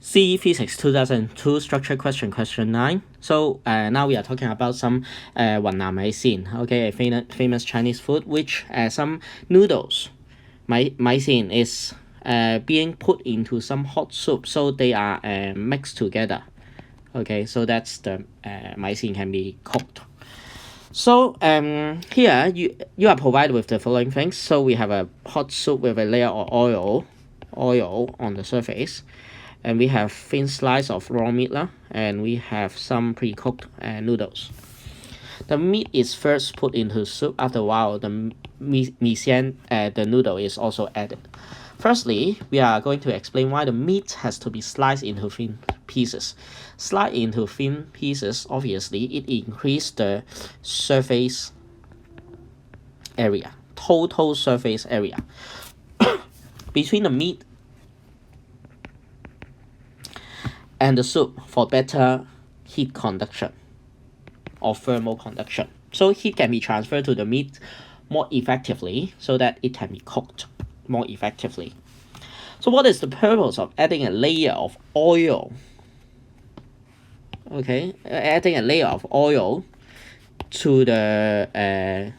CE Physics 2002 Structure question 9. So now we are talking about some 雲南米線, okay, a famous Chinese food, which some noodles, 米線 is being put into some hot soup, so they are mixed together. Okay, so that's the 米線 can be cooked. So here you are provided with the following things. So we have a hot soup with a layer of oil on the surface, and we have thin slice of raw meat and we have some pre-cooked noodles. The meat is first put into soup. After a while, the the noodle is also added. Firstly, we are going to explain why the meat has to be sliced into thin pieces. Slice into thin pieces, obviously, it increases the surface area, total surface area between the meat and the soup for better heat conduction or thermal conduction. So heat can be transferred to the meat more effectively so that it can be cooked more effectively. So what is the purpose of adding a layer of oil? Okay, adding a layer of oil to the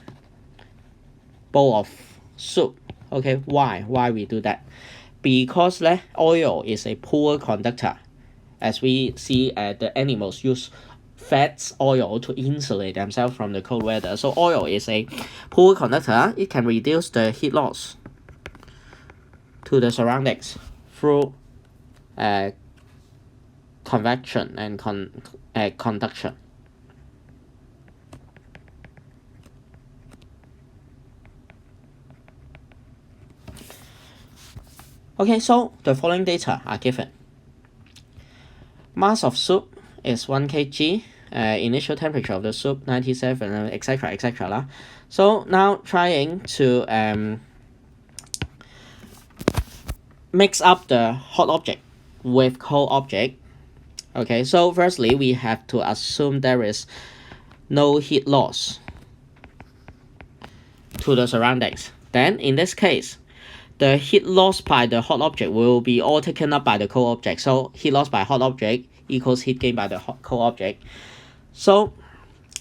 bowl of soup. Okay, why we do that? Because oil is a poor conductor. As we see, the animals use fats oil to insulate themselves from the cold weather. So oil is a poor conductor. It can reduce the heat loss to the surroundings through convection and conduction. Okay, so the following data are given. Mass of soup is 1 kg. Initial temperature of the soup 97, etc. So now trying to mix up the hot object with cold object. Okay, so firstly we have to assume there is no heat loss to the surroundings. Then in this case, the heat loss by the hot object will be all taken up by the cold object. So heat loss by hot object equals heat gain by the cold object. So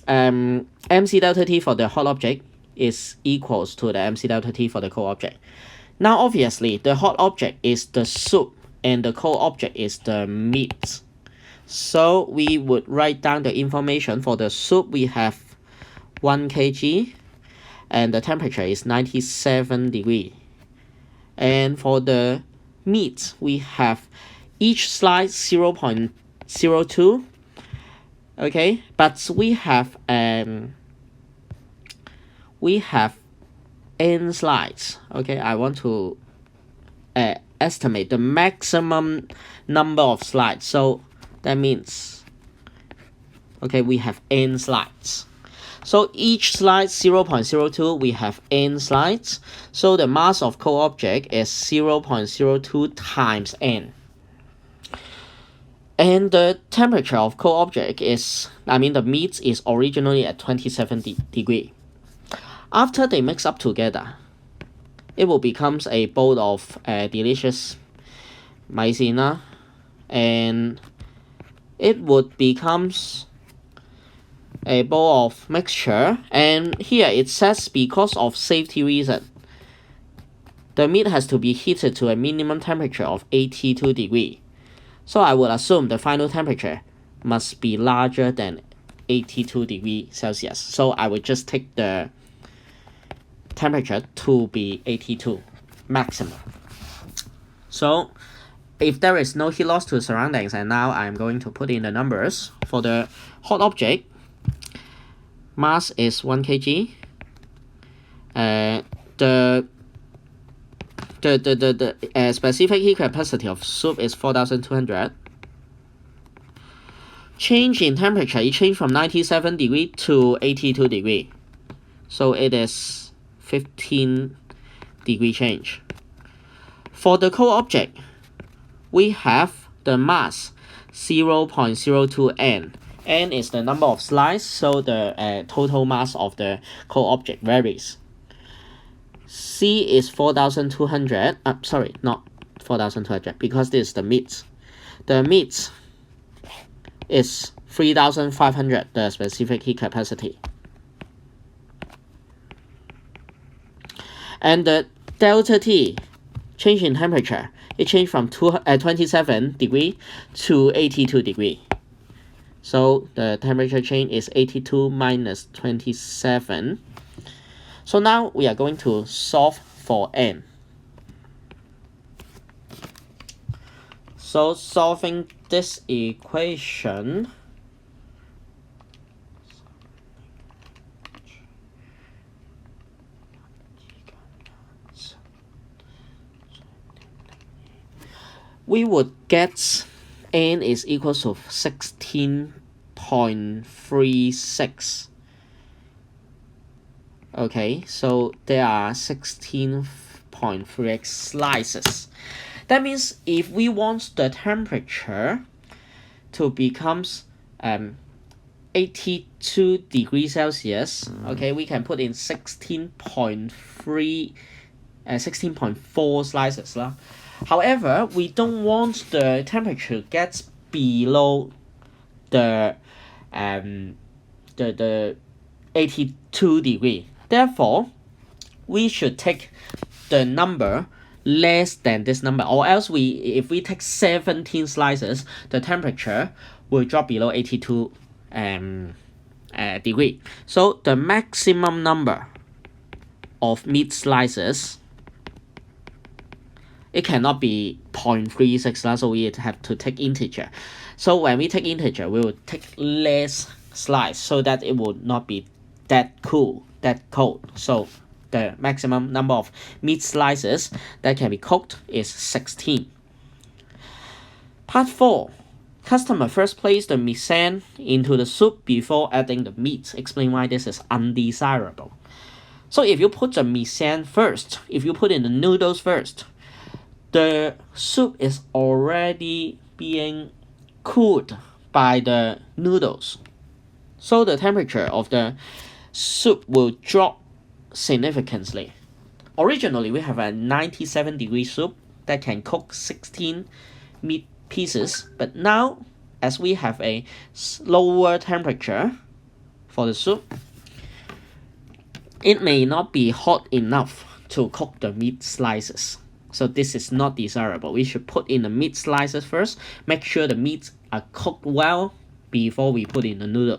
MC delta T for the hot object is equals to the MC delta T for the cold object. Now obviously the hot object is the soup and the cold object is the meat. So we would write down the information. For the soup we have 1 kg and the temperature is 97 degrees. And for the meat, we have each slice 0.02. Okay, but we have n slides. Okay, I want to estimate the maximum number of slides. So that means, okay, we have n slides. So each slide 0.02, we have n slides. So the mass of cold object is 0.02 times n. And the temperature of cold object is, the meat is originally at 27 degrees. After they mix up together, it will become a bowl of delicious 米線, and it would becomes a bowl of mixture. And here it says because of safety reason, the meat has to be heated to a minimum temperature of 82 degrees. So I would assume the final temperature must be larger than 82 degrees Celsius. So I would just take the temperature to be 82 maximum. So if there is no heat loss to the surroundings, and now I'm going to put in the numbers. For the hot object, mass is 1 kg. The specific heat capacity of soup is 4,200. Change in temperature, it changed from 97 degrees to 82 degrees. So it is 15 degree change. For the cold object, we have the mass 0.02 n. N is the number of slices, so the total mass of the cold object varies. C is 4,200. Sorry, not 4,200, because this is the meat. the meat is 3,500, the specific heat capacity. And the delta T, change in temperature, it changed from 27 degree to 82 degree. So the temperature change is 82 minus 27. So now we are going to solve for n. So solving this equation, we would get n is equal to 16.36. Okay, so there are 16.3x slices. That means if we want the temperature to become 82 degrees Celsius, okay, we can put in 16.4 slices lah. However, we don't want the temperature gets below the 82 degree. Therefore, we should take the number less than this number, or else if we take 17 slices, the temperature will drop below 82 degree. So the maximum number of meat slices, it cannot be 0.36, so we have to take integer. So when we take integer, we will take less slice so that it will not be that cold. So the maximum number of meat slices that can be cooked is 16. Part 4. Customer first place the mise-en into the soup before adding the meat. Explain why this is undesirable. So if you put the mise-en first, if you put in the noodles first, the soup is already being cooled by the noodles. So the temperature of the soup will drop significantly. Originally, we have a 97 degree soup that can cook 16 meat pieces, but now as we have a lower temperature for the soup, it may not be hot enough to cook the meat slices. So this is not desirable. We should put in the meat slices first, make sure the meats are cooked well before we put in the noodles.